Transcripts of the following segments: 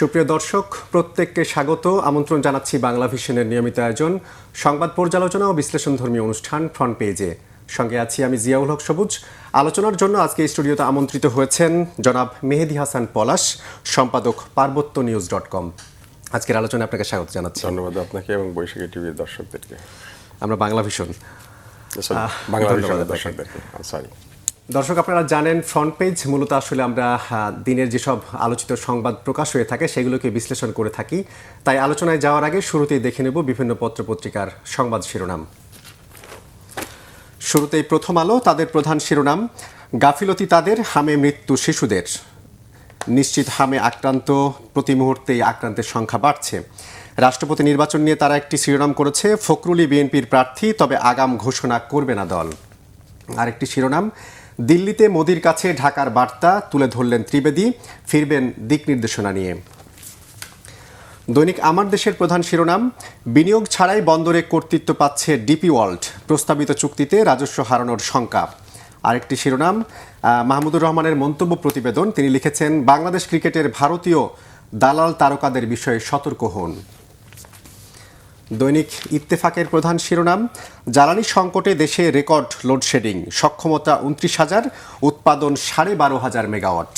সুপ্রিয় দর্শক, প্রত্যেককে স্বাগত আমন্ত্রণ জানাচ্ছি বাংলা ভিশনের নিয়মিত আয়োজন সংবাদ পর্যালোচনা ও বিশ্লেষণধর্মী অনুষ্ঠান ফ্রন্ট পেজে। সঙ্গে আছি আমি জিয়াউল হক সবুজ। আলোচনার জন্য আজকে স্টুডিওতে আমন্ত্রিত হয়েছেন জনাব মেহেদী হাসান পলাশ, সম্পাদক parbottyo.news.com। আজকের আলোচনায় আপনাকে স্বাগত জানাচ্ছি। ধন্যবাদ আপনাকে এবং বৈশাখী টিভির দর্শকদেরকে। আমরা বাংলা ভিশন দর্শকদেরকে সরি। দর্শক, আপনারা জানেন ফ্রন্ট পেজ মূলত আসলে আমরা দিনের যেসব আলোচিত সংবাদ প্রকাশ হয়ে থাকে সেগুলোকে বিশ্লেষণ করে থাকি। তাই আলোচনায় যাওয়ার আগে শুরুতেই দেখে নেব বিভিন্ন পত্রপত্রিকার সংবাদ শিরোনাম। শুরুতেই প্রথম আলো, তাদের প্রধান শিরোনাম গাফিলতি তাদের, হামে মৃত্যু শিশুদের। নিশ্চিত হামে আক্রান্ত, প্রতি মুহূর্তেই আক্রান্তের সংখ্যা বাড়ছে। রাষ্ট্রপতি নির্বাচন নিয়ে তারা একটি শিরোনাম করেছে, ফখরুলই বিএনপির প্রার্থী, তবে আগাম ঘোষণা করবে না দল। আরেকটি শিরোনাম, দিল্লিতে মোদির কাছে ঢাকার বার্তা, তুলে ধরলেন ত্রিবেদী, ফিরবেন দিক নির্দেশনা নিয়ে। দৈনিক আমার দেশের প্রধান শিরোনাম, বিনিয়োগ ছাড়াই বন্দরে কর্তৃত্ব পাচ্ছে ডিপি ওয়ার্ল্ড, প্রস্তাবিত চুক্তিতে রাজস্ব হারানোর শঙ্কা। আরেকটি শিরোনাম, মাহমুদুর রহমানের মন্তব্য প্রতিবেদন, তিনি লিখেছেন বাংলাদেশ ক্রিকেটের ভারতীয় দালাল তারকাদের বিষয়ে সতর্ক হন। দৈনিক ইত্তেফাকের প্রধান শিরোনাম, জ্বালানি সংকটে দেশে রেকর্ড লোডশেডিং, সক্ষমতা 29,000, উৎপাদন 12,500 মেগাওয়াট।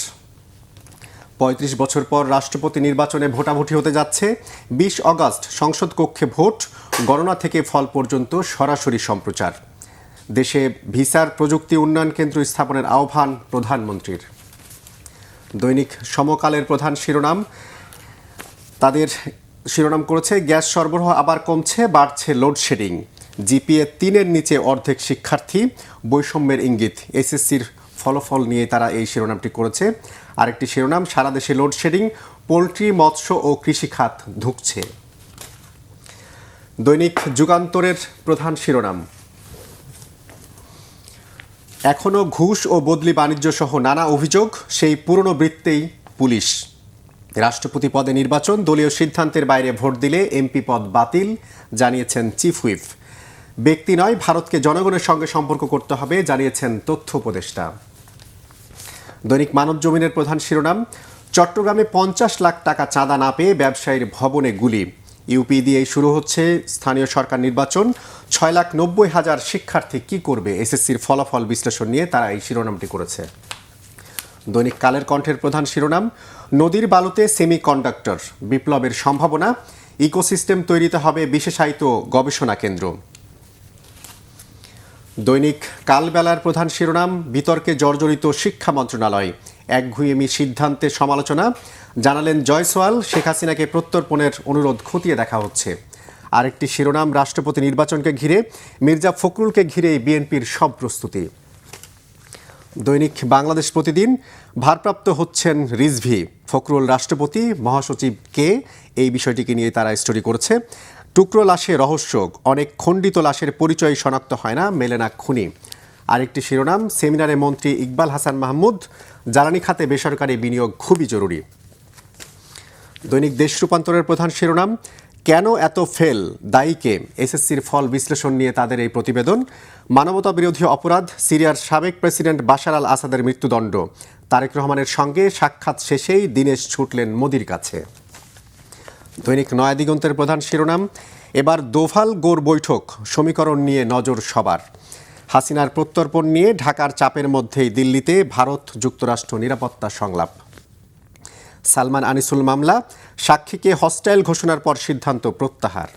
35 বছর পর রাষ্ট্রপতি নির্বাচনে ভোটাভুটি হতে যাচ্ছে। 20 আগস্ট সংসদ কক্ষে ভোট, গণনা থেকে ফল পর্যন্ত সরাসরি সম্প্রচার। দেশে ভিসার প্রযুক্তি উন্নয়ন কেন্দ্র স্থাপনের আহ্বান প্রধানমন্ত্রীর। দৈনিক সমকালের প্রধান শিরোনাম, তাদের শিরোনাম করেছে গ্যাস সরবরাহ আবার কমছে, বাড়ছে লোডশেডিং। জিপিএ 3-এর নিচে অর্ধেক শিক্ষার্থী, বৈষম্যের ইঙ্গিত। এসএসসির ফলাফল নিয়ে তারা এই শিরোনামটি করেছে। আরেকটি শিরোনাম, সারা দেশে লোডশেডিং, পোলট্রি, মৎস্য ও কৃষিখাত ধুঁকছে। দৈনিক যুগান্তরের প্রধান শিরোনাম, এখনও ঘুষ ও বদলি বাণিজ্য সহ নানা অভিযোগ, সেই পুরনো বৃত্তেই পুলিশ। রাষ্ট্রপতি পদে নির্বাচন, দলীয় সিদ্ধান্তের বাইরে ভোট দিলে এমপি পদ বাতিল, জানিয়েছেন চিফ হুইপ। ব্যক্তি নয়, ভারতকে জনগণের সঙ্গে সম্পর্ক করতে হবে, জানিয়েছেন তথ্য উপদেষ্টা। দৈনিক মানব জমিনের প্রধান শিরোনাম, চট্টগ্রামে 50 লাখ টাকা চাঁদা না পেয়ে ব্যবসায়ীর ভবনে গুলি। ইউপি দিয়েই শুরু হচ্ছে স্থানীয় সরকার নির্বাচন। 6,90,000 শিক্ষার্থী কি করবে, এসএসসির ফলাফল বিশ্লেষণ নিয়ে তারা এই শিরোনামটি করেছে। দৈনিক কালের কণ্ঠের প্রধান শিরোনাম, নদীর বালুতে সেমিকন্ডাক্টর, বিপ্লবের সম্ভাবনা, ইকোসিস্টেম তৈরিতে হবে বিশেষায়িত গবেষণা কেন্দ্র। দৈনিক কালবেলার প্রধান শিরোনাম, বিতর্কে জর্জরিত শিক্ষা মন্ত্রণালয়, একগুঁয়েমি সিদ্ধান্তে সমালোচনা, জানালেন জয়সওয়াল, শেখ হাসিনাকে প্রত্যর্পণের অনুরোধ খতিয়ে দেখা হচ্ছে। আরেকটি শিরোনাম, রাষ্ট্রপতি নির্বাচনকে ঘিরে মির্জা ফখরুলকে ঘিরে বিএনপির সব প্রস্তুতি। দৈনিক বাংলাদেশ প্রতিদিন, ভারপ্রাপ্ত হচ্ছেন রিজভী, ফখরুল রাষ্ট্রপতি, মহাসচিব কে, এই বিষয়টিকে নিয়ে তারা স্টোরি করেছে। টুকরো লাশে রহস্য, অনেক খণ্ডিত লাশের পরিচয় শনাক্ত হয় না, মেলে না খুনি। আরেকটি শিরোনাম, সেমিনারে মন্ত্রী ইকবাল হাসান মাহমুদ, জ্বালানি খাতে বেসরকারি বিনিয়োগ খুবই জরুরি। দৈনিক দেশ রূপান্তরের প্রধান শিরোনাম, কেন এত ফেল, দায়ীকে, এসএসসির ফল বিশ্লেষণ নিয়ে তাদের এই প্রতিবেদন। মানবতা বিরোধী অপরাধ, সিরিয়ার সাবেক প্রেসিডেন্ট বাশার আল আসাদের মৃত্যুদণ্ড, তারেক রহমানের সঙ্গে সাক্ষাৎ শেষেই দীনেশ ছুটলেন মোদির কাছে। দৈনিক নয়া দিগন্তের প্রধান শিরোনাম, এবার দোভাল গোর বৈঠক, সমীকরণ নিয়ে নজর সবার। হাসিনার প্রত্যর্পণ নিয়ে ঢাকার চাপের মধ্যেই দিল্লিতে ভারত যুক্তরাষ্ট্র নিরাপত্তা সংলাপ। সালমান আনিসুল মামলা, সাক্ষীকে হস্টাইল ঘোষণার পর সিদ্ধান্ত প্রত্যাহার।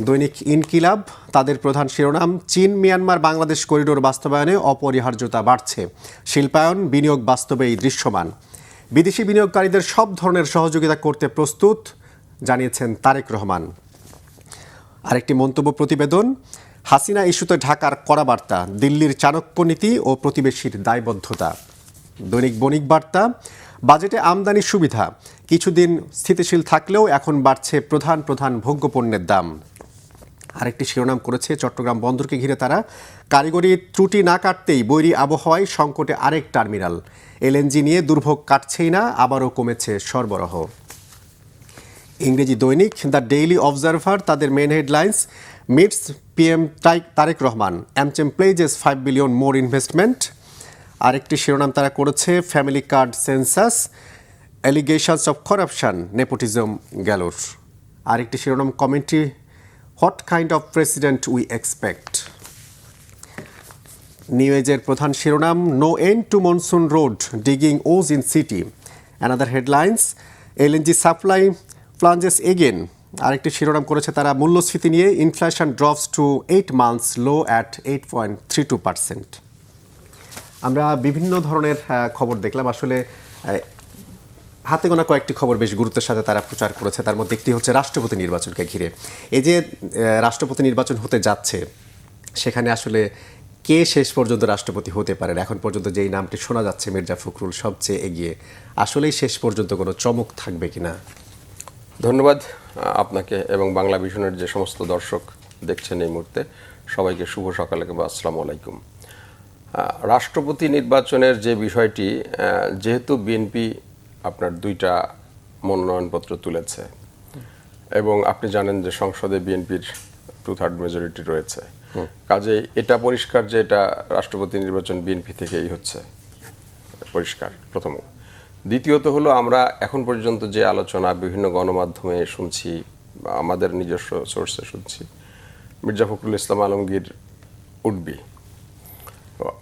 দৈনিক ইনকিলাব, তাদের প্রধান শিরোনাম, চীন মিয়ানমার বাংলাদেশ করিডোর বাস্তবায়নে অপরিহার্যতা বাড়ছে, শিল্পায়ন, বিনিয়োগ বাস্তবেই দৃশ্যমান। বিদেশি বিনিয়োগকারীদের সব ধরনের সহযোগিতা করতে প্রস্তুত, জানিয়েছেন তারেক রহমান। আরেকটি মন্তব্য প্রতিবেদন, হাসিনা ইস্যুতে ঢাকার কড়া বার্তা, দিল্লির চাণক্য নীতি ও প্রতিবেশীর দায়বদ্ধতা। দৈনিক বণিক বার্তা, বাজেটে আমদানি সুবিধা, কিছুদিন স্থিতিশীল থাকলেও এখন বাড়ছে প্রধান প্রধান ভোগ্যপণ্যের দাম। আরেকটি শিরোনাম করেছে চট্টগ্রাম বন্দরকে ঘিরে তারা, কারিগরি ত্রুটি না কাটতেই বৈরী আবহাওয়ায় সংকটে আরেক টার্মিনাল। এলএনজি নিয়ে দুর্ভোগ কাটছেই না, আবারও কমেছে সরবরাহ। ইংরেজি দৈনিক দ্য ডেইলি অবজারভার, তাদের main headlines, meets PM Tarique Rahman, AmCham pledges 5 billion more investment. আরেকটি শিরোনাম তারা করেছে family card census, allegations of corruption nepotism galore. আরেকটি শিরোনাম commentary, what kind of president we expect. New এজের প্রধান শিরোনাম, no end to monsoon road digging woes in city. Another headlines, LNG supply plunges again. আরেকটি শিরোনাম করেছে তারা মূল্যস্ফীতি নিয়ে, inflation drops to 8 months low at 8.32%। আমরা বিভিন্ন ধরনের খবর দেখলাম। আসলে হাতে গোনা কয়েকটি খবর বেশ গুরুত্বের সাথে তারা প্রচার করেছে। তার মধ্যে একটি হচ্ছে রাষ্ট্রপতি নির্বাচনকে ঘিরে। এই যে রাষ্ট্রপতি নির্বাচন হতে যাচ্ছে, সেখানে আসলে কে শেষ পর্যন্ত রাষ্ট্রপতি হতে পারেন, এখন পর্যন্ত যেই নামটি শোনা যাচ্ছে মির্জা ফখরুল সবচেয়ে এগিয়ে, আসলেই শেষ পর্যন্ত কোনো চমক থাকবে কিনা? ধন্যবাদ আপনাকে এবং বাংলা ভিশনের যে সমস্ত দর্শক দেখছেন এই মুহূর্তে, সবাইকে শুভ সকালে বা আসসালামু আলাইকুম। রাষ্ট্রপতি নির্বাচনের যে বিষয়টি, যেহেতু বিএনপি আপনার 2টা মনোনয়নপত্র তুলেছে এবং আপনি জানেন যে সংসদে বিএনপির 2/3 মেজরিটি রয়েছে, কাজে এটা পরিষ্কার যে এটা রাষ্ট্রপতি নির্বাচন বিএনপি থেকেই হচ্ছে, পরিষ্কার প্রথম। দ্বিতীয়ত হলো, আমরা এখন পর্যন্ত যে আলোচনা বিভিন্ন গণমাধ্যমে শুনছি বা আমাদের নিজস্ব সোর্সে শুনছি, মির্জা ফখরুল ইসলাম আলমগীর উঠবি,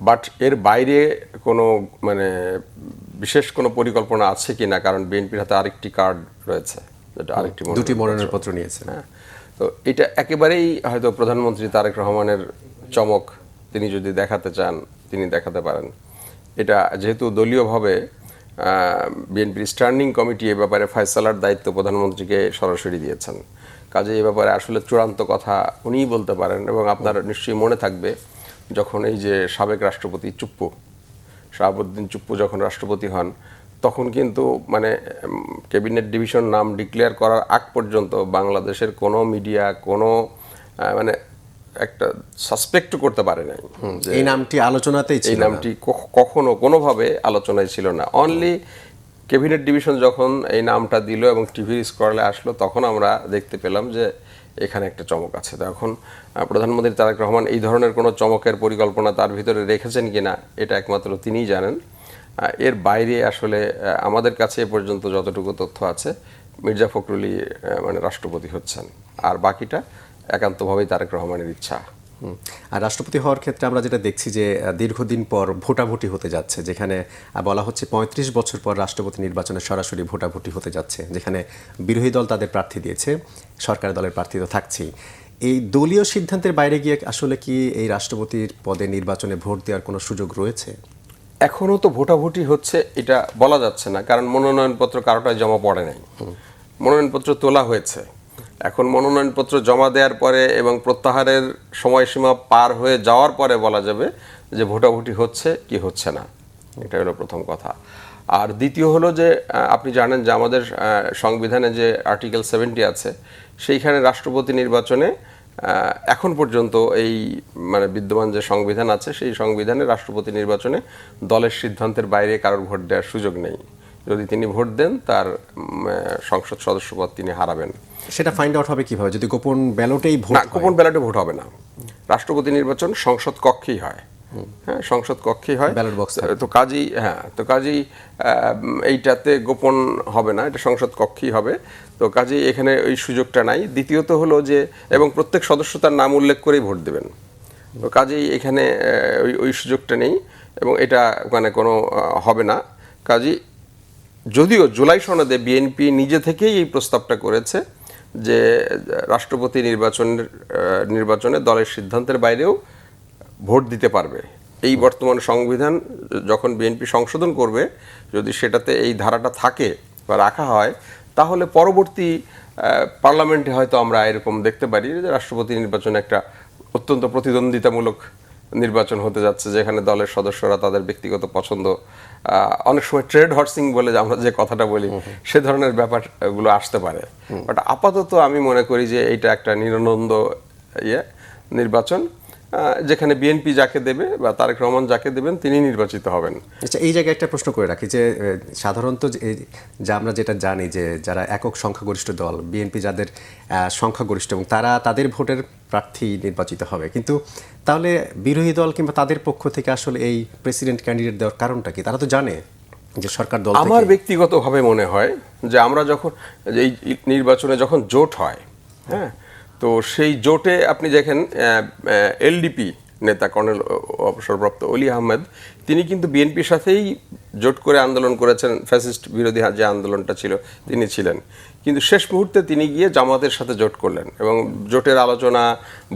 বাট এর বাইরে কোনো বিশেষ কোনো পরিকল্পনা আছে কি না, কারণ বিএনপির হাতে আরেকটি কার্ড রয়েছে, যেটা আরেকটি 2টি মনোনয়নপত্র নিয়েছে। হ্যাঁ, তো এটা একেবারেই হয়তো প্রধানমন্ত্রী তারেক রহমানের চমক, তিনি যদি দেখাতে চান তিনি দেখাতে পারেন। এটা যেহেতু দলীয়ভাবে বিএনপির স্ট্যান্ডিং কমিটি এ ব্যাপারে ফয়সালার দায়িত্ব প্রধানমন্ত্রীকে সরাসরি দিয়েছেন, কাজে এ ব্যাপারে আসলে চূড়ান্ত কথা উনিই বলতে পারেন। এবং আপনার নিশ্চয়ই মনে থাকবে, যখন এই যে সাবেক রাষ্ট্রপতি শাহাবুদ্দিন চুপ্পু যখন রাষ্ট্রপতি হন, তখন কিন্তু ক্যাবিনেট ডিভিশন নাম ডিক্লেয়ার করার আগ পর্যন্ত বাংলাদেশের কোনো মিডিয়া কোনো একটা সাসপেক্টও করতে পারে নাই এই নামটি আলোচনাতেই ছিল, এই নামটি কখনো কোনোভাবে আলোচনায় ছিল না। অনলি ক্যাবিনেট ডিভিশন যখন এই নামটা দিল এবং টিভির স্ক্রলে আসলো, তখন আমরা দেখতে পেলাম যে এখানে একটা চমক আছে। তো এখন প্রধানমন্ত্রী তারেক রহমান এই ধরনের কোনো চমকের পরিকল্পনা তার ভিতরে রেখেছেন কিনা, এটা একমাত্র তিনিই জানেন। এর বাইরে আসলে আমাদের কাছে এ পর্যন্ত যতটুকু তথ্য আছে, মির্জা ফখরুলই রাষ্ট্রপতি হচ্ছেন, আর বাকিটা একান্তভাবেই তারেক রহমানের ইচ্ছা। আর রাষ্ট্রপতি হওয়ার ক্ষেত্রে আমরা যেটা দেখছি যে দীর্ঘদিন পর ভোটাভুটি হতে যাচ্ছে, যেখানে বলা হচ্ছে 35 বছর পর রাষ্ট্রপতি নির্বাচনে সরাসরি ভোটাভুটি হতে যাচ্ছে, যেখানে বিরোধী দল তাদের প্রার্থী দিয়েছে, সরকারি দলের প্রার্থী তো থাকছেই। এই দলীয় সিদ্ধান্তের বাইরে গিয়ে আসলে কি এই রাষ্ট্রপতির পদে নির্বাচনে ভোট দেওয়ার কোনো সুযোগ রয়েছে? এখনও তো ভোটাভুটি হচ্ছে এটা বলা যাচ্ছে না, কারণ মনোনয়নপত্র কারোটাই জমা পড়ে নাই। মনোনয়নপত্র তোলা হয়েছে, এখন মনোনয়নপত্র জমা দেওয়ার পরে এবং প্রত্যাহারের সময়সীমা পার হয়ে যাওয়ার পরে বলা যাবে যে ভোটাভুটি হচ্ছে কি হচ্ছে না। এটা হলো প্রথম কথা। আর দ্বিতীয় হলো যে আপনি জানেন যে আমাদের সংবিধানে যে আর্টিকেল 70 আছে, সেইখানে রাষ্ট্রপতি নির্বাচনে এখন পর্যন্ত এই বিদ্যমান যে সংবিধান আছে, সেই সংবিধানে রাষ্ট্রপতি নির্বাচনে দলের সিদ্ধান্তের বাইরে কারোর ভোট দেওয়ার সুযোগ নেই। যদি তিনি ভোট দেন, তার সংসদ সদস্যপদ তিনি হারাবেন। সেটা ফাইন্ড আউট হবে কিভাবে যদি গোপন ব্যালটেই ভোট হয়? গোপন ব্যালটে ভোট হবে না, রাষ্ট্রপতি নির্বাচন সংসদ কক্ষেই হয়। হ্যাঁ, সংসদ কক্ষেই হয়, ব্যালট বক্স। তো কাজেই এইটাতে গোপন হবে না, এটা সংসদ কক্ষেই হবে। তো কাজেই এখানে ওই সুযোগটা নাই। দ্বিতীয়ত হলো যে, এবং প্রত্যেক সদস্য তার নাম উল্লেখ করেই ভোট দেবেন, তো কাজেই এখানে ওই সুযোগটা নেই এবং এটা কোনো হবে না। কাজেই যদিও জুলাই সনদে বিএনপি নিজে থেকেই এই প্রস্তাবটা করেছে যে রাষ্ট্রপতি নির্বাচনে দলের সিদ্ধান্তের বাইরেও ভোট দিতে পারবে। এই বর্তমান সংবিধান যখন বিএনপি সংশোধন করবে, যদি সেটাতে এই ধারাটা থাকে বা রাখা হয়, তাহলে পরবর্তী পার্লামেন্টে হয়তো আমরা এরকম দেখতে পারি যে রাষ্ট্রপতি নির্বাচনে একটা অত্যন্ত প্রতিদ্বন্দ্বিতামূলক নির্বাচন হতে যাচ্ছে, যেখানে দলের সদস্যরা তাদের ব্যক্তিগত পছন্দ, অনেক সময় ট্রেড হর্সিং বলে আমরা যে কথাটা বলি, সে ধরনের ব্যাপারগুলো আসতে পারে। বাট আপাতত আমি মনে করি যে এইটা একটা নিরানন্দ নির্বাচন, যেখানে বিএনপি যাকে দেবে বা তারেক রহমান যাকে দেবেন তিনি নির্বাচিত হবেন। আচ্ছা, এই জায়গায় একটা প্রশ্ন করে রাখি যে সাধারণত যা আমরা যেটা জানি যে যারা একক সংখ্যাগরিষ্ঠ দল, বিএনপি যাদের সংখ্যাগরিষ্ঠ, এবং তারা তাদের ভোটের প্রার্থী নির্বাচিত হবে, কিন্তু তাহলে বিরোধী দল কিংবা তাদের পক্ষ থেকে আসলে এই প্রেসিডেন্ট ক্যান্ডিডেট দেওয়ার কারণটা কি? তারা তো জানে যে সরকার দল আমার থেকে? ব্যক্তিগতভাবে মনে হয় যে আমরা যখন এই নির্বাচনে যখন জোট হয়, হ্যাঁ, তো সেই জোটে আপনি দেখেন এলডিপি নেতা কর্নেল অবসরপ্রাপ্ত অলি আহমেদ তিনি কিন্তু বিএনপির সাথেই জোট করে আন্দোলন করেছেন, ফ্যাসিস্ট বিরোধী যে আন্দোলনটা ছিল তিনি ছিলেন, কিন্তু শেষ মুহূর্তে তিনি গিয়ে জামাতের সাথে জোট করলেন এবং জোটের আলোচনা,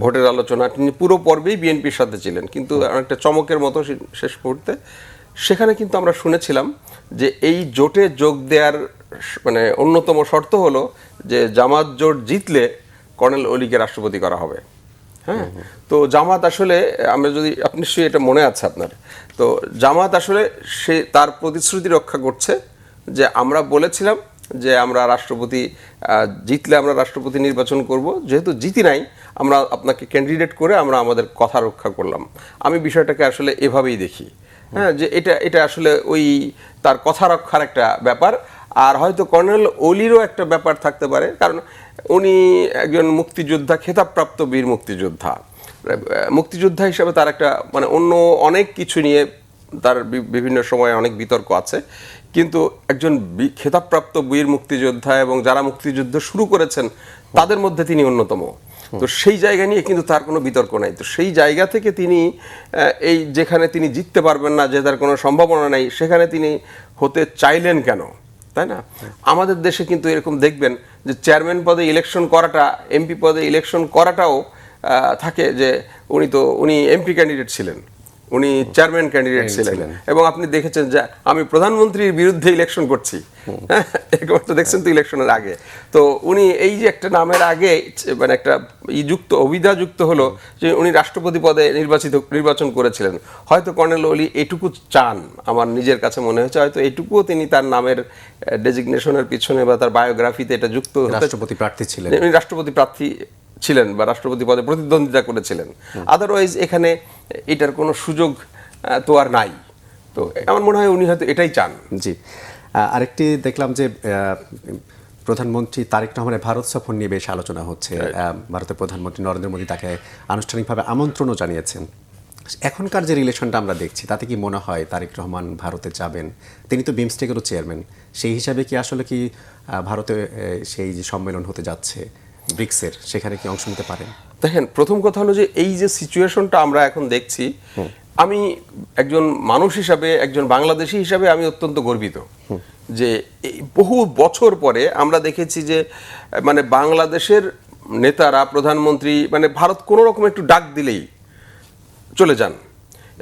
ভোটের আলোচনা তিনি পুরো পর্বেই বিএনপির সাথে ছিলেন, কিন্তু অনেকটা চমকের মতো শেষ মুহূর্তে সেখানে কিন্তু আমরা শুনেছিলাম যে এই জোটে যোগ দেওয়ার মানে অন্যতম শর্ত হলো যে জামাত জোট জিতলে কর্নেল অলিকে রাষ্ট্রপতি করা হবে। হ্যাঁ, তো জামাত আসলে আমরা যদি আপনি নিশ্চয়ই এটা মনে আছে আপনার, তো জামাত আসলে সে তার প্রতিশ্রুতি রক্ষা করছে যে আমরা বলেছিলাম যে আমরা রাষ্ট্রপতি জিতলে আমরা রাষ্ট্রপতি নির্বাচন করব, যেহেতু জিতি নাই আমরা আপনাকে ক্যান্ডিডেট করে আমরা আমাদের কথা রক্ষা করলাম। আমি বিষয়টাকে আসলে এভাবেই দেখি, হ্যাঁ, যে এটা আসলে ওই তার কথা রক্ষার একটা ব্যাপার। আর হয়তো কর্নেল অলিরও একটা ব্যাপার থাকতে পারে, কারণ উনি একজন মুক্তিযোদ্ধা, খেতাবপ্রাপ্ত বীর মুক্তিযোদ্ধা, মুক্তিযোদ্ধা হিসাবে তার একটা মানে অন্য অনেক কিছু নিয়ে তার বিভিন্ন সময়ে অনেক বিতর্ক আছে, কিন্তু একজন খেতাবপ্রাপ্ত বীর মুক্তিযোদ্ধা এবং যারা মুক্তিযুদ্ধ শুরু করেছেন তাদের মধ্যে তিনি অন্যতম। তো সেই জায়গা নিয়ে কিন্তু তার কোনো বিতর্ক নাই। তো সেই জায়গা থেকে তিনি এই যেখানে তিনি জিততে পারবেন না, যে তার কোনো সম্ভাবনা নেই, সেখানে তিনি হতে চাইলেন কেন, তাই না? আমাদের দেশে কিন্তু এরকম দেখবেন যে চেয়ারম্যান পদে ইলেকশন করাটা, এমপি পদে ইলেকশন করাটাও থাকে যে উনি এমপি ক্যান্ডিডেট ছিলেন, উনি চেয়ারম্যান ক্যান্ডিডেট ছিলেন, এবং আপনি দেখেছেন যে আমি প্রধানমন্ত্রীর বিরুদ্ধে ইলেকশন করছি, এরকম একটা দেখছেন তো ইলেকশনের আগে। তো উনি এই যে একটা নামের আগে মানে একটা অভিধা যুক্ত হলো যে উনি রাষ্ট্রপতি পদে নির্বাচন করেছিলেন। হয়তো কর্নেল অলি এটুকু চান, আমার নিজের কাছে মনে হচ্ছে হয়তো এটুকুও তিনি তার নামের ডেজিগনেশনের পিছনে বা তার বায়োগ্রাফিতে এটা যুক্ত, রাষ্ট্রপতি প্রার্থী ছিলেন, উনি রাষ্ট্রপতি প্রার্থী ছিলেন বা রাষ্ট্রপতি পদে প্রতিদ্বন্দ্বিতা করেছিলেন। আদারওয়াইজ এখানে এটার কোনো সুযোগ তো আর নাই। তো আমার মনে হয় উনি হয়তো এটাই চান। জি, আরেকটি দেখলাম যে প্রধানমন্ত্রী তারেক রহমানের ভারত সফর নিয়ে বেশ আলোচনা হচ্ছে। ভারতের প্রধানমন্ত্রী নরেন্দ্র মোদী তাকে আনুষ্ঠানিকভাবে আমন্ত্রণও জানিয়েছেন। এখনকার যে রিলেশনটা আমরা দেখছি তাতে কি মনে হয় তারেক রহমান ভারতে যাবেন? তিনি তো বিমস্টেকেরও চেয়ারম্যান, সেই হিসাবে কি আসলে কি ভারতে সেই যে সম্মেলন হতে যাচ্ছে ব্রিক্সের, সেখানে কি অংশ নিতে পারেন? দেখেন, প্রথম কথা হলো যে এই যে সিচুয়েশনটা আমরা এখন দেখছি, আমি একজন মানুষ হিসাবে, একজন বাংলাদেশি হিসাবে আমি অত্যন্ত গর্বিত যে বহু বছর পরে আমরা দেখেছি যে মানে বাংলাদেশের নেতারা, প্রধানমন্ত্রী মানে ভারত কোনো রকম একটু ডাক দিলেই চলে যান,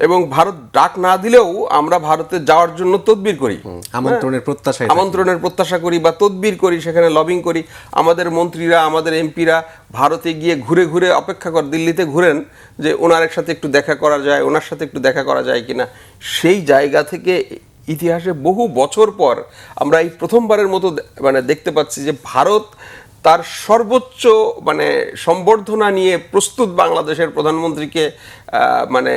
এবং ভারত ডাক না দিলেও আমরা ভারতে যাওয়ার জন্য তদবির করি, আমন্ত্রণের প্রত্যাশা করি বা তদবির করি, সেখানে লবিং করি। আমাদের মন্ত্রীরা, আমাদের এমপিরা ভারতে গিয়ে ঘুরে ঘুরে অপেক্ষা করে, দিল্লিতে ঘুরেন যে ওনার সাথে একটু দেখা করা যায়, ওনার সাথে একটু দেখা করা যায় কিনা। সেই জায়গা থেকে ইতিহাসে বহু বছর পর আমরা এই প্রথমবারের মতো মানে দেখতে পাচ্ছি যে ভারত তার সর্বোচ্চ মানে সম্বর্ধনা নিয়ে প্রস্তুত বাংলাদেশের প্রধানমন্ত্রীকে মানে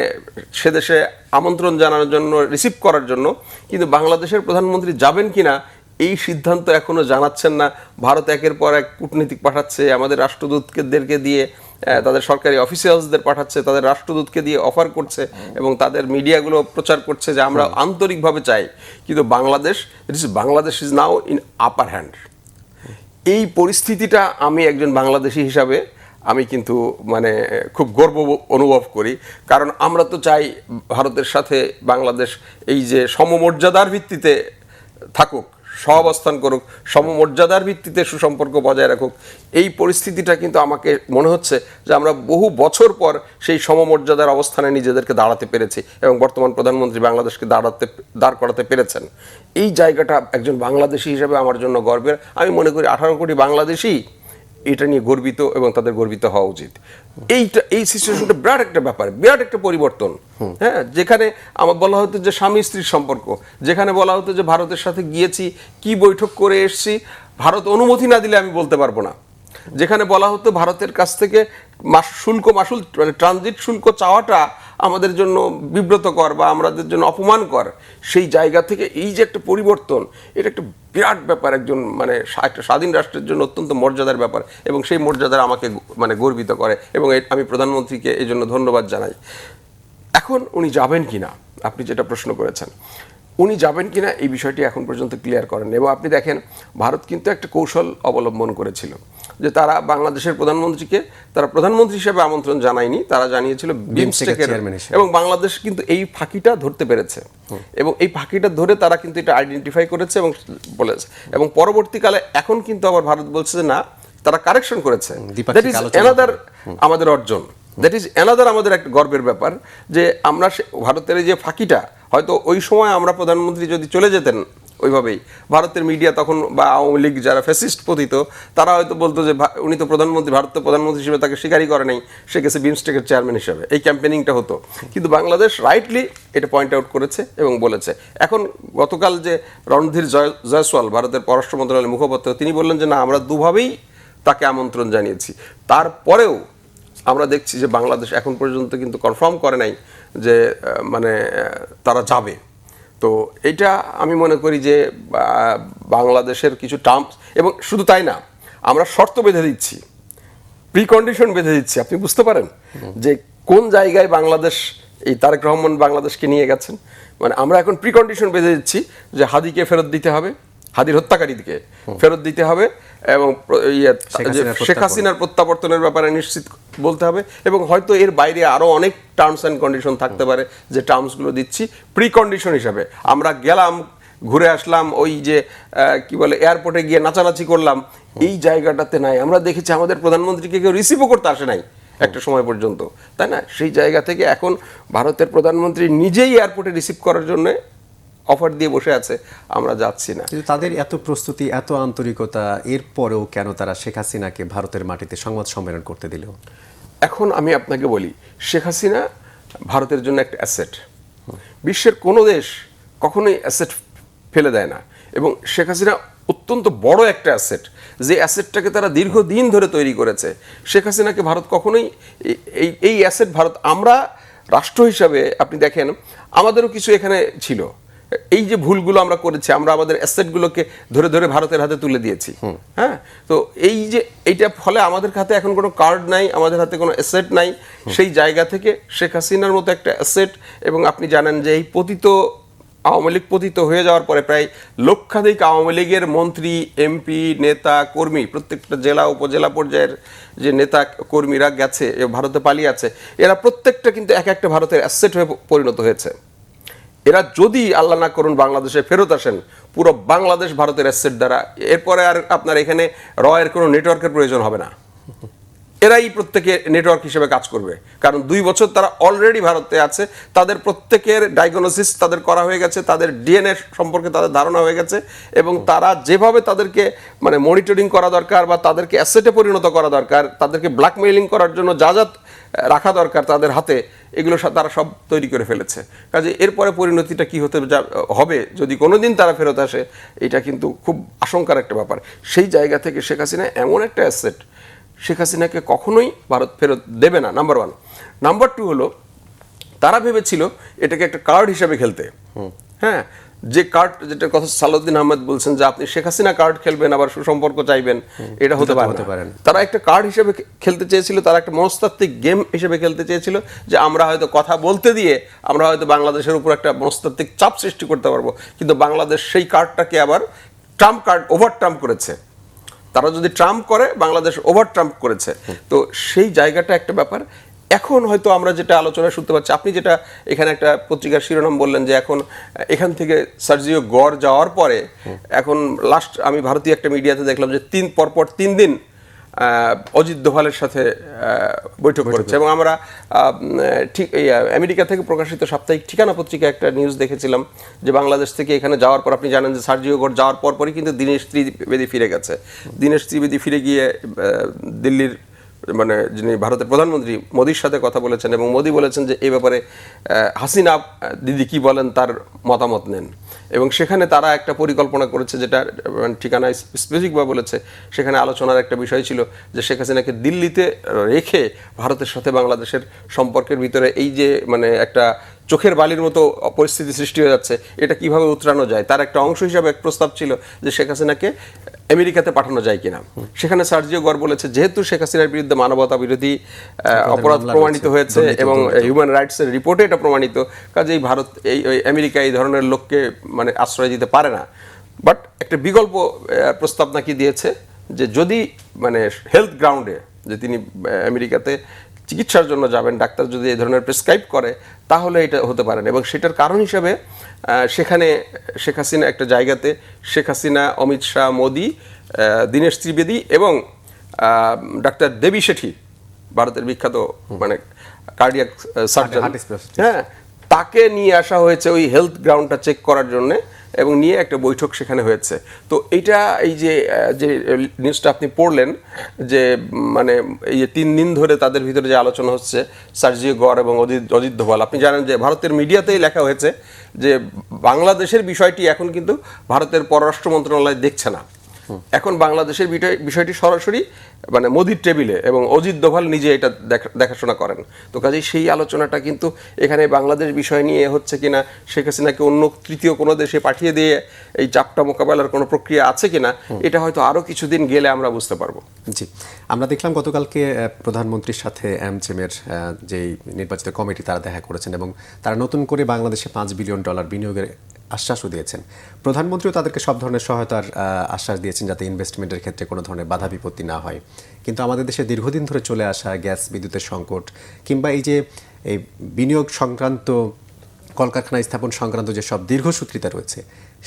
সে দেশে আমন্ত্রণ জানানোর জন্য, রিসিভ করার জন্য। কিন্তু বাংলাদেশের প্রধানমন্ত্রী যাবেন কিনা এই সিদ্ধান্ত এখনো জানাচ্ছেন না। ভারত একের পর এক কূটনীতিক পাঠাচ্ছে, আমাদের রাষ্ট্রদূতদেরকে দিয়ে, তাদের সরকারি অফিসিয়ালসদের পাঠাচ্ছে, তাদের রাষ্ট্রদূতকে দিয়ে অফার করছে, এবং তাদের মিডিয়াগুলো প্রচার করছে যে আমরা আন্তরিকভাবে চাই। কিন্তু Bangladesh is now in upper hand. এই পরিস্থিতিটা আমি একজন বাংলাদেশি হিসাবে আমি কিন্তু মানে খুব গর্ব অনুভব করি, কারণ আমরা তো চাই ভারতের সাথে বাংলাদেশ এই যে সমমর্যাদার ভিত্তিতে থাকুক, সহাবস্থান করুক, সমমর্যাদার ভিত্তিতে সুসম্পর্ক বজায় রাখুক। এই পরিস্থিতিটা কিন্তু আমাকে মনে হচ্ছে যে আমরা বহু বছর পর সেই সমমর্যাদার অবস্থানে নিজেদেরকে দাঁড়াতে পেরেছি, এবং বর্তমান প্রধানমন্ত্রী বাংলাদেশকে দাঁড় করাতে পেরেছেন। এই জায়গাটা একজন বাংলাদেশি হিসেবে আমার জন্য গর্বের। আমি মনে করি 18 কোটি বাংলাদেশি এটা নিয়ে গর্বিত, এবং তাদের গর্বিত হওয়া উচিত। এই সিচুয়েশনটা বিরাট একটা ব্যাপার, বিরাট একটা পরিবর্তন। হ্যাঁ, যেখানে আমার বলা হতো যে স্বামী স্ত্রীর সম্পর্ক, যেখানে বলা হতো যে ভারতের সাথে গিয়েছি, কি বৈঠক করে এসেছি, ভারত অনুমতি না দিলে আমি বলতে পারবো না। যেখানে বলা হতো ভারতের কাছ থেকে মাসুল মানে ট্রানজিট শুল্ক চাওয়াটা আমাদের জন্য বিব্রতকর বা আমাদের জন্য অপমানকর, সেই জায়গা থেকে এই যে একটা পরিবর্তন, এটা একটা বিরাট ব্যাপার, একজন মানে একটা স্বাধীন রাষ্ট্রের জন্য অত্যন্ত মর্যাদার ব্যাপার, এবং সেই মর্যাদা আমাকে মানে গর্বিত করে, এবং আমি প্রধানমন্ত্রীকে এই জন্য ধন্যবাদ জানাই। এখন উনি যাবেন কিনা, আপনি যেটা প্রশ্ন করেছেন, উনি যাবেন কিনা এই বিষয়টি এখন পর্যন্ত ক্লিয়ার করেন, এবং আপনি দেখেন ভারত কিন্তু একটা কৌশল অবলম্বন করেছিল যে তারা বাংলাদেশের প্রধানমন্ত্রীকে তারা প্রধানমন্ত্রী হিসেবে আমন্ত্রণ জানায়নি, তারা জানিয়েছিল বিমস্টেকের, এবং বাংলাদেশ কিন্তু এই ফাঁকিটা ধরতে পেরেছে, এবং এই ফাঁকিটা ধরে তারা কিন্তু এটা আইডেন্টিফাই করেছে এবং বলেছে, এবং পরবর্তীকালে এখন কিন্তু আবার ভারত বলছে যে না, তারা কারেকশন করেছে। দ্যাট ইজ অ্যানাদার আমাদের অর্জন, দ্যাট ইজ অ্যানাদার আমাদের একটা গর্বের ব্যাপার যে আমরা ভারতের যে ফাঁকিটা, হয়তো ওই সময় আমরা প্রধানমন্ত্রী যদি চলে যেতেন ওইভাবেই, ভারতের মিডিয়া তখন বা আওয়ামী লীগ যারা ফ্যাসিস্ট পতিত তারা হয়তো বলতো যে উনি তো প্রধানমন্ত্রী, ভারত তো প্রধানমন্ত্রী হিসেবে তাকে স্বীকারই করে নাই, সে গেছে বিমস্টেকের চেয়ারম্যান হিসেবে, এই ক্যাম্পেনিংটা হতো। কিন্তু বাংলাদেশ রাইটলি এটা পয়েন্ট আউট করেছে এবং বলেছে। এখন গতকাল যে রণধীর জয়সওয়াল ভারতের পররাষ্ট্র মন্ত্রণালয়ের মুখপাত্র, তিনি বললেন যে না, আমরা দুভাবেই তাকে আমন্ত্রণ জানিয়েছি। তারপরেও আমরা দেখছি যে বাংলাদেশ এখন পর্যন্ত কিন্তু কনফার্ম করে নাই যে মানে তারা যাবে। তো এটা আমি মনে করি যে বাংলাদেশের কিছু টার্মস, এবং শুধু তাই না, আমরা শর্ত বেঁধে দিচ্ছি, প্রিকন্ডিশন বেঁধে দিচ্ছি। আপনি বুঝতে পারেন যে কোন জায়গায় বাংলাদেশ, এই তারেক রহমান বাংলাদেশকে নিয়ে গেছেন, মানে আমরা এখন প্রিকন্ডিশন বেঁধে দিচ্ছি যে হাদিকে ফেরত দিতে হবে, হাদির হত্যাকারীকে ফেরত দিতে হবে, এবং শেখ হাসিনার প্রত্যাবর্তনের ব্যাপারে নিশ্চিত বলতে হবে, এবং হয়তো এর বাইরে আরো অনেক টার্মস অ্যান্ড কন্ডিশন থাকতে পারে যে টার্মসগুলো দিচ্ছি প্রিকন্ডিশন হিসাবে। আমরা গেলাম, ঘুরে আসলাম, ওই যে কি বলে এয়ারপোর্টে গিয়ে নাচানাচি করলাম, এই জায়গাটাতে নাই। আমরা দেখেছি আমাদের প্রধানমন্ত্রীকে কেউ রিসিভও করতে আসে নাই একটা সময় পর্যন্ত, তাই না? সেই জায়গা থেকে এখন ভারতের প্রধানমন্ত্রী নিজেই এয়ারপোর্টে রিসিভ করার জন্য অফার দিয়ে বসে আছে, আমরা যাচ্ছি না। কিন্তু তাদের এত প্রস্তুতি, এত আন্তরিকতা, এরপরেও কেন তারা শেখ হাসিনাকে ভারতের মাটিতে সংবাদ সম্মেলন করতে দিল? এখন আমি আপনাকে বলি, শেখ হাসিনা ভারতের জন্য একটা অ্যাসেট। বিশ্বের কোনো দেশ কখনোই অ্যাসেট ফেলে দেয় না, এবং শেখ হাসিনা অত্যন্ত বড় একটা অ্যাসেট, যে অ্যাসেটটাকে তারা দীর্ঘদিন ধরে তৈরি করেছে। শেখ হাসিনাকে ভারত কখনোই এই অ্যাসেট ভারত, আমরা রাষ্ট্র হিসাবে আপনি দেখেন আমাদেরও কিছু এখানে ছিল, এই যে ভুলগুলো আমরা করেছি, আমরা আমাদের অ্যাসেটগুলোকে ধরে ধরে ভারতের হাতে তুলে দিয়েছি। হ্যাঁ, তো এই যে এইটা ফলে আমাদের হাতে এখন কোনো কার্ড নাই, আমাদের হাতে কোনো অ্যাসেট নাই। সেই জায়গা থেকে শেখ হাসিনার মতো একটা অ্যাসেট, এবং আপনি জানেন যে এই পতিত আওয়ামী লীগ পতিত হয়ে যাওয়ার পরে প্রায় লক্ষাধিক আওয়ামী লীগের মন্ত্রী, এমপি, নেতা, কর্মী, প্রত্যেকটা জেলা উপজেলা পর্যায়ের যে নেতা কর্মীরা গেছে, ভারতে পালিয়ে আছে, এরা প্রত্যেকটা কিন্তু এক একটা ভারতের অ্যাসেট হয়ে পরিণত হয়েছে। এরা যদি আল্লাহ না করুন বাংলাদেশে ফেরত আসেন, পুরো বাংলাদেশ ভারতের অ্যাসেট দ্বারা, এরপরে আর আপনার এখানে রয়ের কোনো নেটওয়ার্কের প্রয়োজন হবে না। এরাই প্রত্যেকে নেটওয়ার্ক হিসেবে কাজ করবে, কারণ 2 বছর তারা অলরেডি ভারতে আছে, তাদের প্রত্যেকের ডায়াগনোসিস তাদের করা হয়ে গেছে, তাদের ডিএনএ সম্পর্কে তাদের ধারণা হয়ে গেছে, এবং তারা যেভাবে তাদেরকে মানে মনিটরিং করা দরকার বা তাদেরকে অ্যাসেটে পরিণত করা দরকার, তাদেরকে ব্ল্যাকমেইলিং করার জন্য যা যা রাখা দরকার তাদের হাতে, এগুলো তারা সব তৈরি করে ফেলেছে। কাজে এরপরে পরিণতিটা কি হতে হবে যদি কোনোদিন তারা ফেরত আসে, এটা কিন্তু খুব আশঙ্কার একটা ব্যাপার। সেই জায়গা থেকে শেখ হাসিনা এমন একটা অ্যাসেট, শেখ হাসিনাকে কখনোই ভারত ফেরত দেবে না, নাম্বার 1। নাম্বার 2 হলো, তারা ভেবেছিল এটাকে একটা কার্ড হিসেবে খেলতে। হ্যাঁ, যে কার্ড, যেটা কথা সালাউদ্দিন আহমেদ বলছেন যে আপনি শেখ হাসিনা কার্ড খেলবেন আবার সুসম্পর্ক চাইবেন, এটা হতে পারে না। তারা একটা কার্ড হিসেবে খেলতে চেয়েছিল, তারা একটা মনস্তাত্ত্বিক গেম হিসেবে খেলতে চেয়েছিল, যে আমরা হয়তো কথা বলতে দিয়ে আমরা হয়তো বাংলাদেশের উপর একটা মনস্তাত্ত্বিক চাপ সৃষ্টি করতে পারবো। কিন্তু বাংলাদেশ সেই কার্ডটাকে আবার ট্রাম্প কার্ড, ওভার ট্রাম্প করেছে। তারা যদি ট্রাম্প করে, বাংলাদেশ ওভার ট্রাম্প করেছে। তো সেই জায়গাটা একটা ব্যাপার। এখন হয়তো আমরা যেটা আলোচনা শুনতে পাচ্ছি, আপনি যেটা এখানে একটা পত্রিকার শিরোনাম বললেন যে এখন এখান থেকে সার্জিও গড় যাওয়ার পরে এখন লাস্ট আমি ভারতীয় একটা মিডিয়াতে দেখলাম যে পরপর 3 দিন অজিত দোভালের সাথে বৈঠক করেছে। এবং আমরা ঠিক এই আমেরিকা থেকে প্রকাশিত সাপ্তাহিক ঠিকানা পত্রিকা একটা নিউজ দেখেছিলাম যে বাংলাদেশ থেকে এখানে যাওয়ার পর, আপনি জানেন যে সার্জিও গড় যাওয়ার পরই কিন্তু দীনেশ ত্রিবেদী ফিরে গেছে। দীনেশ ত্রিবেদী ফিরে গিয়ে দিল্লির মানে যিনি ভারতের প্রধানমন্ত্রী মোদির সাথে কথা বলেছেন, এবং মোদি বলেছেন যে এই ব্যাপারে হাসিনা দিদি কি বলেন তার মতামত নেন। এবং সেখানে তারা একটা পরিকল্পনা করেছে, যেটা ঠিকানায় স্পেসিফিকভাবে বলেছে, সেখানে আলোচনার একটা বিষয় ছিল যে শেখ হাসিনাকে দিল্লিতে রেখে ভারতের সাথে বাংলাদেশের সম্পর্কের ভিতরে এই যে মানে একটা চোখের বালির মতো পরিস্থিতি সৃষ্টি হয়ে যাচ্ছে, এটা কিভাবে উতরানো যায়, তার একটা অংশ হিসাবে এক প্রস্তাব ছিল যে শেখ হাসিনাকে আমেরিকাতে পাঠানো যায় কিনা। সেখানে সার্জিও গর বলেছে যেহেতু শেখ হাসিনার বিরুদ্ধে মানবতা বিরোধী অপরাধ প্রমাণিত হয়েছে এবং হিউম্যান রাইটসের রিপোর্টে এটা প্রমাণিত, কাজেই ভারত এই আমেরিকা এই ধরনের লোককে মানে আশ্রয় দিতে পারে না। বাট একটা বিকল্প প্রস্তাব নাকি দিয়েছে যে যদি মানে হেলথ গ্রাউন্ডে যে তিনি আমেরিকাতে চিকিৎসার জন্য যাবেন, ডাক্তার যদি এই ধরনের প্রেসক্রাইব করে তাহলে এটা হতে পারেন। এবং সেটার কারণ হিসাবে সেখানে শেখ হাসিনা একটা জায়গাতে শেখ হাসিনা, অমিত শাহ, মোদি, দীনেশ ত্রিবেদী এবং ডাক্তার দেবী শেঠি, ভারতের বিখ্যাত মানে কার্ডিয়াক সার্জন, হ্যাঁ, তাকে নিয়ে আসা হয়েছে ওই হেলথ গ্রাউন্ডটা চেক করার জন্যে এবং নিয়ে একটা বৈঠক সেখানে হয়েছে। তো এইটা এই যে নিউজটা আপনি পড়লেন যে মানে এই যে 3 দিন ধরে তাদের ভিতরে যে আলোচনা হচ্ছে সার্জিও গর এবং অজিত দোভাল, আপনি জানেন যে ভারতের মিডিয়াতেই লেখা হয়েছে যে বাংলাদেশের বিষয়টি এখন কিন্তু ভারতের পররাষ্ট্র মন্ত্রণালয় দেখছে না, এখন বাংলাদেশের বিষয়টি সরাসরি মানে মোদির টেবিলে এবং অজিত দোভাল নিজে এটা দেখাশোনা করেন। তো কাজেই সেই আলোচনাটা কিন্তু এখানে বাংলাদেশ বিষয় নিয়ে হচ্ছে কিনা, শেখ হাসিনাকে অন্য তৃতীয় কোনো দেশে পাঠিয়ে দিয়ে এই চাপটা মোকাবেলার কোনো প্রক্রিয়া আছে কিনা, এটা হয়তো আরও কিছুদিন গেলে আমরা বুঝতে পারবো। জি, আমরা দেখলাম গতকালকে প্রধানমন্ত্রীর সাথে অ্যামচেমের যেই নির্বাচিত কমিটি তারা দেখা করেছেন এবং তারা নতুন করে বাংলাদেশে $5 বিলিয়ন বিনিয়োগের আশ্বাসও দিয়েছেন। প্রধানমন্ত্রীও তাদেরকে সব ধরনের সহায়তার আশ্বাস দিয়েছেন যাতে ইনভেস্টমেন্টের ক্ষেত্রে কোনো ধরনের বাধা বিপত্তি না হয়। কিন্তু আমাদের দেশে দীর্ঘদিন ধরে চলে আসা গ্যাস বিদ্যুতের সংকট কিংবা এই যে এই বিনিয়োগ সংক্রান্ত কলকারখানা স্থাপন সংক্রান্ত যে সব দীর্ঘসূত্রিতা রয়েছে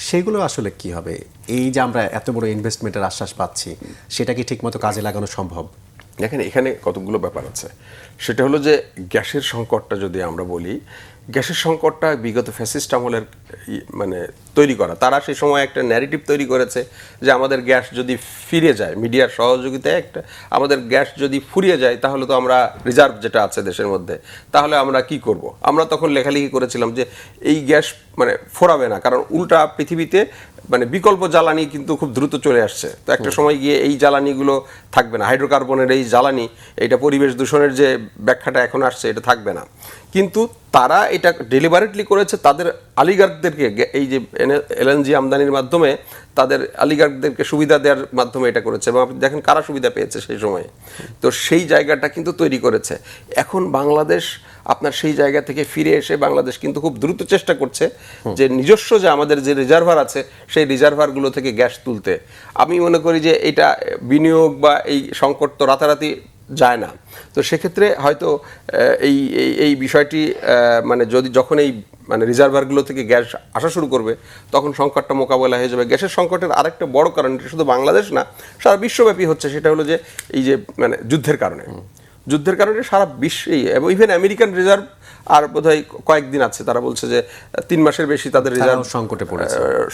সেগুলো আসলে কি হবে? এই যে আমরা এত বড় ইনভেস্টমেন্টের আশ্বাস পাচ্ছি সেটা কি ঠিকমতো কাজে লাগানো সম্ভব? দেখেন এখানে কতগুলো ব্যাপার আছে। সেটা হলো যে গ্যাসের সংকটটা যদি আমরা বলি, গ্যাসের সংকটটা বিগত ফ্যাসিস্ট আমলের মানে তৈরি করা, তারা সেই সময় একটা ন্যারেটিভ তৈরি করেছে যে আমাদের গ্যাস যদি ফিরে যায়, মিডিয়ার সহযোগিতায় একটা আমাদের গ্যাস যদি ফুরিয়ে যায় তাহলে তো আমরা রিজার্ভ যেটা আছে দেশের মধ্যে তাহলে আমরা কি করব। আমরা তখন লেখালেখি করেছিলাম যে এই গ্যাস মানে ফোরাবে না, কারণ উল্টা পৃথিবীতে মানে বিকল্প জ্বালানি কিন্তু খুব দ্রুত চলে আসছে। তো একটা সময় গিয়ে এই জ্বালানিগুলো থাকবে না, হাইড্রোকার্বনের এই জ্বালানি, এটা পরিবেশ দূষণের যে ব্যাখ্যাটা এখন আসছে এটা থাকবে না। কিন্তু তারা এটা ডেলিভারেটলি করেছে তাদের আলিগার্কদেরকে, এই যে এলএনজি আমদানির মাধ্যমে তাদের আলিগার্কদেরকে সুবিধা দেওয়ার মাধ্যমে এটা করেছে এবং আপনি দেখেন কারা সুবিধা পেয়েছে সেই সময়ে। তো সেই জায়গাটা কিন্তু তৈরি করেছে। এখন বাংলাদেশ আপনার সেই জায়গা থেকে ফিরে এসে বাংলাদেশ কিন্তু খুব দ্রুত চেষ্টা করছে যে নিজস্ব যে আমাদের যে রিজার্ভার আছে সেই রিজার্ভারগুলো থেকে গ্যাস তুলতে। আমি মনে করি যে এটা বিনিয়োগ বা এই সংকট তো রাতারাতি যায় না। তো সেক্ষেত্রে হয়তো এই বিষয়টি মানে যখন এই মানে রিজার্ভারগুলো থেকে গ্যাস আসা শুরু করবে তখন সংকটটা মোকাবেলা হয়ে যাবে। গ্যাসের সংকটের আরেকটা বড় কারণ, এটা শুধু বাংলাদেশ না সারা বিশ্বব্যাপী হচ্ছে, সেটা হলো যে এই যে মানে যুদ্ধের কারণে সারা বিশ্বেই এবং ইভেন আমেরিকান রিজার্ভ আর বোধহয় কয়েকদিন আছে, তারা বলছে যে 3 মাসের বেশি তাদের রিজার্ভ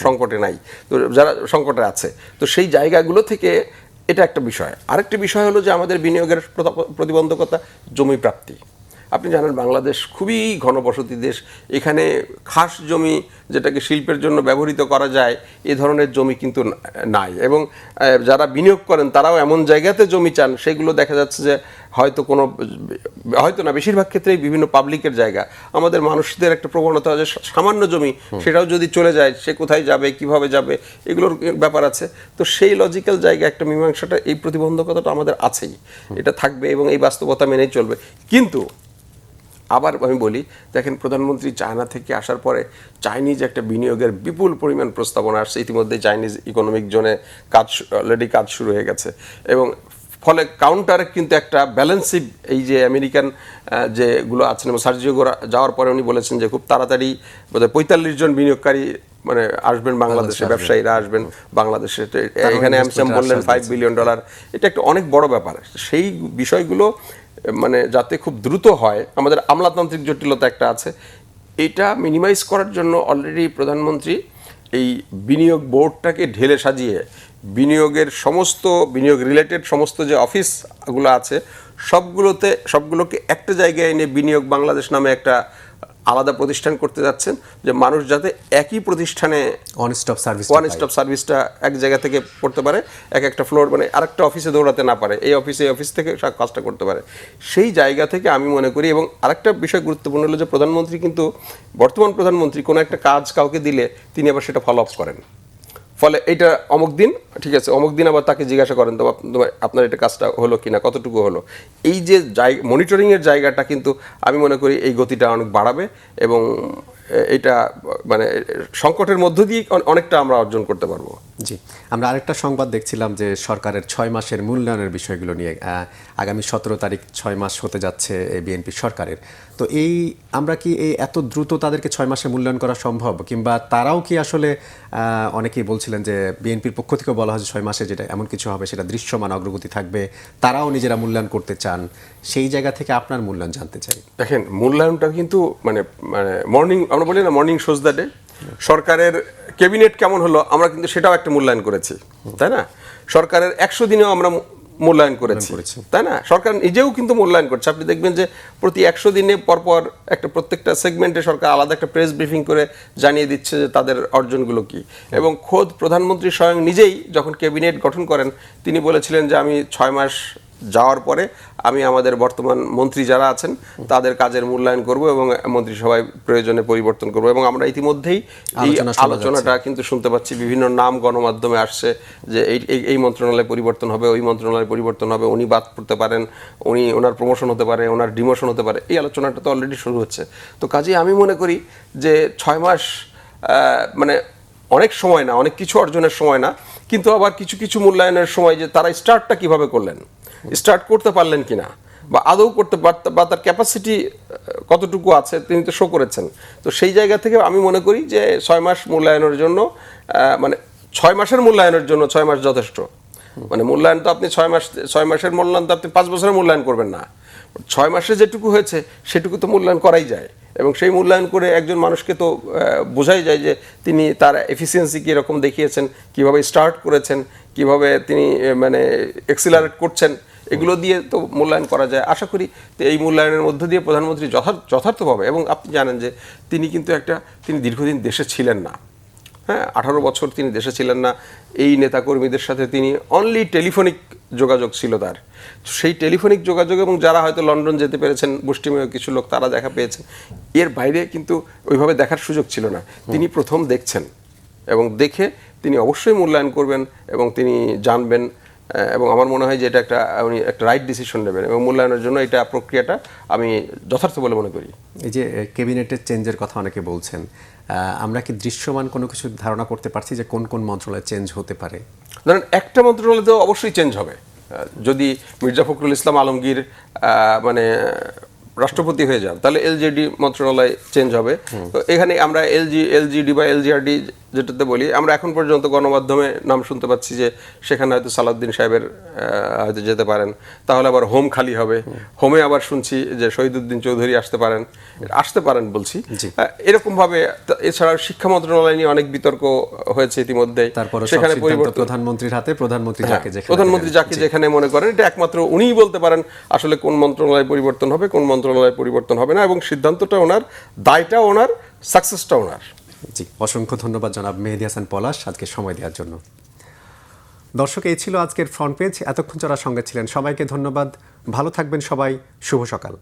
সংকটে নাই, তো যারা সংকটে আছে। তো সেই জায়গাগুলো থেকে এটা একটা বিষয়। আরেকটি বিষয় হলো যে আমাদের বিনিয়োগের প্রতিবন্ধকতা জমি প্রাপ্তি। আপনি জানেন বাংলাদেশ খুবই ঘনবসতি দেশ, এখানে খাস জমি যেটাকে শিল্পের জন্য ব্যবহৃত করা যায় এ ধরনের জমি কিন্তু নাই এবং যারা বিনিয়োগ করেন তারাও এমন জায়গাতে জমি চান সেগুলো দেখা যাচ্ছে যে হয়তো না বেশিরভাগ ক্ষেত্রেই বিভিন্ন পাবলিকের জায়গা। আমাদের মানুষদের একটা প্রবণতা যে সামান্য জমি সেটাও যদি চলে যায় সে কোথায় যাবে, কিভাবে যাবে, এগুলোর ব্যাপার আছে। তো সেই লজিক্যাল জায়গা একটা মীমাংসাটা, এই প্রতিবন্ধকতাটা আমাদের আছেই, এটা থাকবে এবং এই বাস্তবতা মেনেই চলবে। কিন্তু আবার আমি বলি, দেখেন প্রধানমন্ত্রী চায়না থেকে আসার পরে চাইনিজ একটা বিনিয়োগের বিপুল পরিমাণ প্রস্তাবনা আসছে। ইতিমধ্যে চাইনিজ ইকোনমিক জোনে অলরেডি কাজ শুরু হয়ে গেছে এবং ফলে কাউন্টারে কিন্তু একটা ব্যালেন্সিভ এই যে আমেরিকান যেগুলো আছেন এবং সার্জিও গোরা যাওয়ার পরে উনি বলেছেন যে খুব তাড়াতাড়ি বোধহয় 45 জন বিনিয়োগকারী মানে আসবেন বাংলাদেশে, ব্যবসায়ীরা আসবেন বাংলাদেশে। এখানে অ্যামসাম বললেন $5 বিলিয়ন, এটা একটা অনেক বড় ব্যাপার। সেই বিষয়গুলো মানে যাতে খুব দ্রুত হয়, আমাদের আমলাতান্ত্রিক জটিলতা একটা আছে, এটা মিনিমাইজ করার জন্য অলরেডি প্রধানমন্ত্রী এই বিনিয়োগ বোর্ডটাকে ঢেলে সাজিয়ে বিনিয়োগ রিলেটেড সমস্ত যে অফিসগুলো আছে সবগুলোকে একটা জায়গায় এনে বিনিয়োগ বাংলাদেশ নামে একটা আলাদা প্রতিষ্ঠান করতে যাচ্ছেন, যে মানুষ যাতে একই প্রতিষ্ঠানে ওয়ান স্টপ সার্ভিসটা এক জায়গা থেকে করতে পারে, একটা ফ্লোর মানে আরেকটা অফিসে দৌড়াতে না পারে, এই অফিস থেকে সব কাজটা করতে পারে। সেই জায়গা থেকে আমি মনে করি, এবং আরেকটা বিষয় গুরুত্বপূর্ণ হলো যে বর্তমান প্রধানমন্ত্রী কোনো একটা কাজ কাউকে দিলে তিনি আবার সেটা ফলো আপ করেন। ফলে এটা অমুক দিন ঠিক আছে, অমুক দিন আবার তাকে জিজ্ঞাসা করেন তো আপনার এটা কাজটা হলো কিনা, কতটুকু হলো। এই যে মনিটরিং এর জায়গাটা কিন্তু আমি মনে করি এই গতিটা অনেক বাড়াবে এবং এটা মানে সংকটের মধ্য দিয়ে অনেকটা আমরা অর্জন করতে পারবো। জি, আমরা আরেকটা সংবাদ দেখছিলাম যে সরকারের 6 মাসের মূল্যায়নের বিষয়গুলো নিয়ে আগামী 17 তারিখ 6 মাস হতে যাচ্ছে বিএনপি সরকারের। তো আমরা কি এত দ্রুত তাদেরকে 6 মাসে মূল্যায়ন করা সম্ভব, কিংবা তারাও কি আসলে অনেকেই বলছিলেন যে বিএনপির পক্ষ থেকে বলা হয় যে 6 মাসে যেটা এমন কিছু হবে সেটা দৃশ্যমান অগ্রগতি থাকবে, তারাও নিজেরা মূল্যায়ন করতে চান। সেই জায়গা থেকে আপনার মূল্যায়ন জানতে চাই। দেখেন, মূল্যায়নটা কিন্তু মানে মর্নিং আমরা বলি না, মর্নিং শোজ দ্য ডে। সরকারের ক্যাবিনেট কেমন হলো আমরা কিন্তু সেটাও একটা মূল্যায়ন করেছি, তাই না? সরকারের 100 দিনেও আমরা মূল্যায়ন করেছি, তাই না? সরকার নিজেও কিন্তু মূল্যায়ন করছে। আপনি দেখবেন যে প্রতি 100 দিনে পরপর একটা প্রত্যেকটা সেগমেন্টে সরকার আলাদা একটা প্রেস ব্রিফিং করে জানিয়ে দিচ্ছে যে তাদের অর্জনগুলো কি। এবং খোদ প্রধানমন্ত্রী স্বয়ং নিজেই যখন ক্যাবিনেট গঠন করেন তিনি বলেছিলেন যে আমি 6 মাস যাওয়ার পরে আমি আমাদের বর্তমান মন্ত্রী যারা আছেন তাদের কাজের মূল্যায়ন করব এবং মন্ত্রিসভায় প্রয়োজনে পরিবর্তন করব। এবং আমরা ইতিমধ্যেই এই আলোচনাটা কিন্তু শুনতে পাচ্ছি, বিভিন্ন নাম গণমাধ্যমে আসছে যে এই মন্ত্রণালয় পরিবর্তন হবে, ওই মন্ত্রণালয় পরিবর্তন হবে, উনি বাদ পড়তে পারেন, ওনার প্রমোশন হতে পারে, ওনার ডিমোশন হতে পারে। এই আলোচনাটা তো অলরেডি শুরু হচ্ছে। তো কাজেই আমি মনে করি যে 6 মাস মানে অনেক সময় না, অনেক কিছু অর্জনের সময় না, কিন্তু আবার কিছু কিছু মূল্যায়নের সময় যে তারা স্টার্টটা কিভাবে করলেন, স্টার্ট করতে পারলেন কিনা, বা আদৌ করতে পারতে বা তার ক্যাপাসিটি কতটুকু আছে তিনি তো শো করেছেন। তো সেই জায়গা থেকে আমি মনে করি যে 6 মাস মূল্যায়নের জন্য মানে 6 মাসের মূল্যায়নের জন্য 6 মাস যথেষ্ট। মানে মূল্যায়ন তো আপনি 6 মাসের মূল্যায়ন তো আপনি 5 বছরের মূল্যায়ন করবেন না। 6 মাসে যেটুকু হয়েছে সেটুকু তো মূল্যায়ন করাই যায় এবং সেই মূল্যায়ন করে একজন মানুষকে তো বোঝাই যায় যে তিনি তার এফিসিয়েন্সি কীরকম দেখিয়েছেন, কিভাবে স্টার্ট করেছেন, কিভাবে তিনি মানে এক্সিলারেট করছেন, এগুলো দিয়ে তো মূল্যায়ন করা যায়। আশা করি এই মূল্যায়নের মধ্য দিয়ে প্রধানমন্ত্রী যথার্থভাবে, এবং আপনি জানেন যে তিনি কিন্তু তিনি দীর্ঘদিন দেশে ছিলেন না, হ্যাঁ 18 বছর তিনি দেশে ছিলেন না। এই নেতাকর্মীদের সাথে তিনি অনলি টেলিফোনিক যোগাযোগ ছিল তার। সেই টেলিফোনিক যোগাযোগ এবং যারা হয়তো লন্ডন যেতে পেরেছেন মুষ্টিমেয় কিছু লোক তারা দেখা পেয়েছেন, এর বাইরে কিন্তু ওইভাবে দেখার সুযোগ ছিল না। তিনি প্রথম দেখছেন এবং দেখে তিনি অবশ্যই মূল্যায়ন করবেন এবং তিনি জানবেন, এবং আমার মনে হয় যে এটা উনি একটা রাইট ডিসিশন নেবেন এবং মূল্যায়নের জন্য এটা প্রক্রিয়াটা আমি যথার্থ বলে মনে করি। এই যে ক্যাবিনেটের চেঞ্জের কথা অনেকে বলছেন, আমরা কি দৃশ্যমান কোনো কিছু ধারণা করতে পারছি যে কোন কোন মন্ত্রণালয় চেঞ্জ হতে পারে? ধরেন একটা মন্ত্রণালয় তো অবশ্যই চেঞ্জ হবে। যদি মির্জা ফখরুল ইসলাম আলমগীর মানে রাষ্ট্রপতি হয়ে যান তাহলে এলজিডি মন্ত্রণালয় চেঞ্জ হবে। তো এখানে আমরা এলজিডি বা এলজিআরডি যেটাতে বলি, আমরা এখন পর্যন্ত গণমাধ্যমে নাম শুনতে পাচ্ছি যে সেখানে হয়তো সালাউদ্দিন সাহেবের হয়তো যেতে পারেন, তাহলে আবার হোম খালি হবে। হোমে আবার শুনছি যে শহীদুদ্দিন চৌধুরী আসতে পারেন বলছি এরকমভাবে। এছাড়াও শিক্ষা মন্ত্রণালয় নিয়ে অনেক বিতর্ক হয়েছে ইতিমধ্যে। সেখানে প্রধানমন্ত্রীর হাতে, প্রধানমন্ত্রী যাকে যেখানে মনে করেন এটা একমাত্র উনিই বলতে পারেন আসলে কোন মন্ত্রণালয় পরিবর্তন হবে, কোন মন্ত্রণালয় পরিবর্তন হবে না, এবং সিদ্ধান্তটা ওনার, দায়টা ওনার, সাকসেসটা ওনার। জি, অসংখ্য ধন্যবাদ জনাব মেহেদী হাসান পলাশ আজকে সময় দেওয়ার জন্য। দর্শক, এই ছিল আজকের ফ্রন্ট পেজ। এতক্ষণ যারা সঙ্গে ছিলেন সবাইকে ধন্যবাদ। ভালো থাকবেন সবাই। শুভ সকাল।